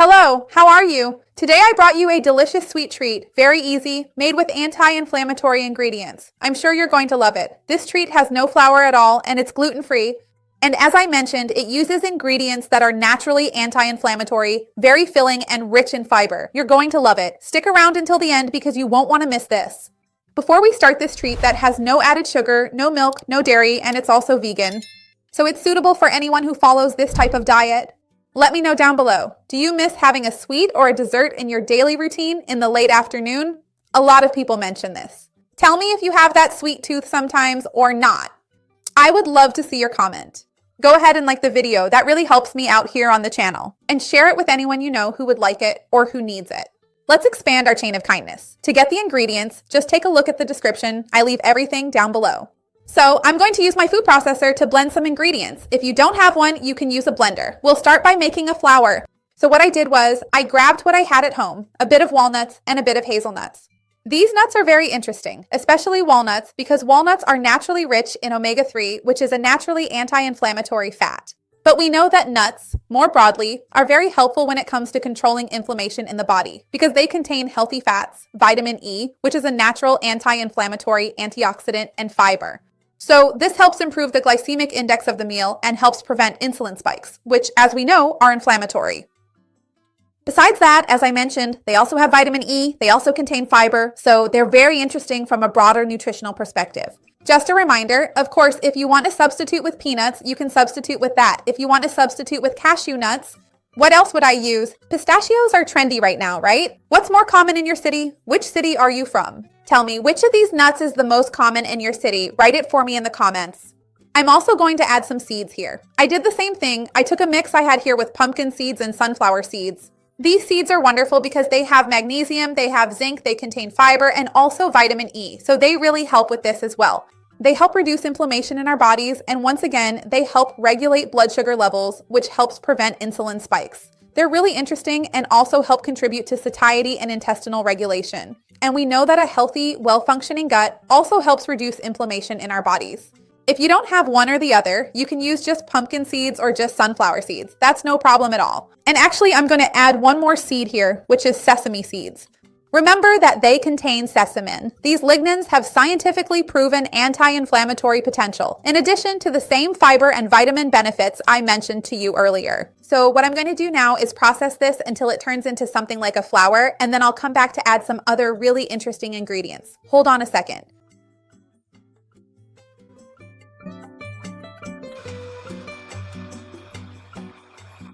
Hello, how are you? Today I brought you a delicious sweet treat, very easy, made with anti-inflammatory ingredients. I'm sure you're going to love it. This treat has no flour at all and it's gluten-free. And as I mentioned, it uses ingredients that are naturally anti-inflammatory, very filling, and rich in fiber. You're going to love it. Stick around until the end because you won't want to miss this. Before we start this treat that has no added sugar, no milk, no dairy, and it's also vegan, so it's suitable for anyone who follows this type of diet. Let me know down below. Do you miss having a sweet or a dessert in your daily routine in the late afternoon? A lot of people mention this. Tell me if you have that sweet tooth sometimes or not. I would love to see your comment. Go ahead and like the video. That really helps me out here on the channel. And share it with anyone you know who would like it or who needs it. Let's expand our chain of kindness. To get the ingredients, just take a look at the description. I leave everything down below. So I'm going to use my food processor to blend some ingredients. If you don't have one, you can use a blender. We'll start by making a flour. So what I did was I grabbed what I had at home, a bit of walnuts and a bit of hazelnuts. These nuts are very interesting, especially walnuts, because walnuts are naturally rich in omega-3, which is a naturally anti-inflammatory fat. But we know that nuts, more broadly, are very helpful when it comes to controlling inflammation in the body because they contain healthy fats, vitamin E, which is a natural anti-inflammatory antioxidant, and fiber. So this helps improve the glycemic index of the meal and helps prevent insulin spikes, which, as we know, are inflammatory. Besides that, as I mentioned, they also have vitamin E, they also contain fiber, so they're very interesting from a broader nutritional perspective. Just a reminder, of course, if you want to substitute with peanuts, you can substitute with that. If you want to substitute with cashew nuts, what else would I use? Pistachios are trendy right now, right? What's more common in your city? Which city are you from? Tell me, which of these nuts is the most common in your city? Write it for me in the comments. I'm also going to add some seeds here. I did the same thing. I took a mix I had here with pumpkin seeds and sunflower seeds. These seeds are wonderful because they have magnesium, they have zinc, they contain fiber, and also vitamin E. So they really help with this as well. They help reduce inflammation in our bodies, and once again, they help regulate blood sugar levels, which helps prevent insulin spikes. They're really interesting and also help contribute to satiety and intestinal regulation. And we know that a healthy, well-functioning gut also helps reduce inflammation in our bodies. If you don't have one or the other, you can use just pumpkin seeds or just sunflower seeds. That's no problem at all. And actually, I'm going to add one more seed here, which is sesame seeds. Remember that they contain sesame. These lignans have scientifically proven anti-inflammatory potential, in addition to the same fiber and vitamin benefits I mentioned to you earlier. So what I'm going to do now is process this until it turns into something like a flour, and then I'll come back to add some other really interesting ingredients. Hold on a second.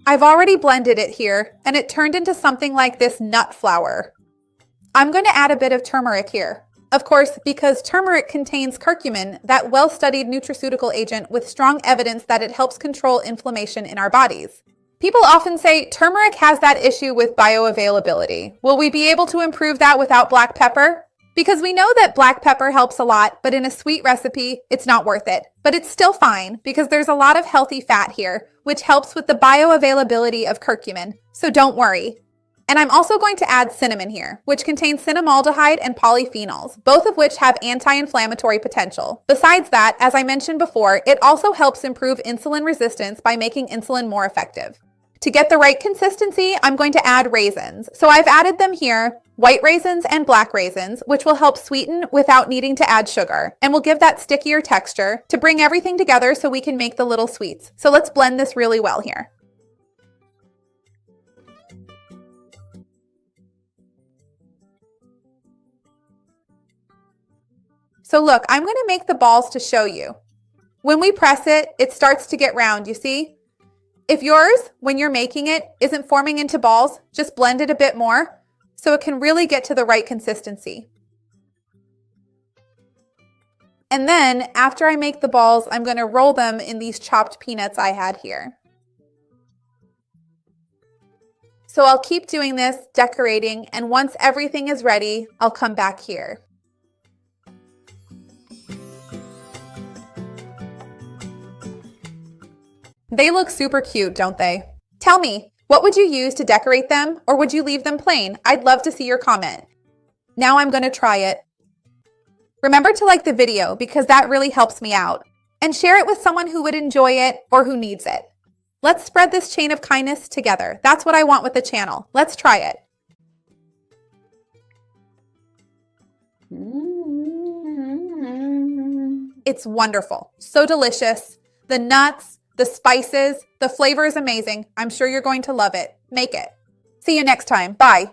I've already blended it here, and it turned into something like this nut flour. I'm going to add a bit of turmeric here. Of course, because turmeric contains curcumin, that well-studied nutraceutical agent with strong evidence that it helps control inflammation in our bodies. People often say turmeric has that issue with bioavailability. Will we be able to improve that without black pepper? Because we know that black pepper helps a lot, but in a sweet recipe, it's not worth it. But it's still fine because there's a lot of healthy fat here, which helps with the bioavailability of curcumin. So don't worry. And I'm also going to add cinnamon here, which contains cinnamaldehyde and polyphenols, both of which have anti-inflammatory potential. Besides that, as I mentioned before, it also helps improve insulin resistance by making insulin more effective. To get the right consistency, I'm going to add raisins. So I've added them here, white raisins and black raisins, which will help sweeten without needing to add sugar, and will give that stickier texture to bring everything together so we can make the little sweets. So let's blend this really well here. So look, I'm going to make the balls to show you. When we press it, it starts to get round, you see? If yours, when you're making it, isn't forming into balls, just blend it a bit more so it can really get to the right consistency. And then, after I make the balls, I'm going to roll them in these chopped peanuts I had here. So I'll keep doing this, decorating, and once everything is ready, I'll come back here. They look super cute, don't they? Tell me, what would you use to decorate them, or would you leave them plain? I'd love to see your comment. Now I'm going to try it. Remember to like the video because that really helps me out. And share it with someone who would enjoy it or who needs it. Let's spread this chain of kindness together. That's what I want with the channel. Let's try it. It's wonderful. So delicious. The nuts, the spices, the flavor is amazing. I'm sure you're going to love it. Make it. See you next time. Bye.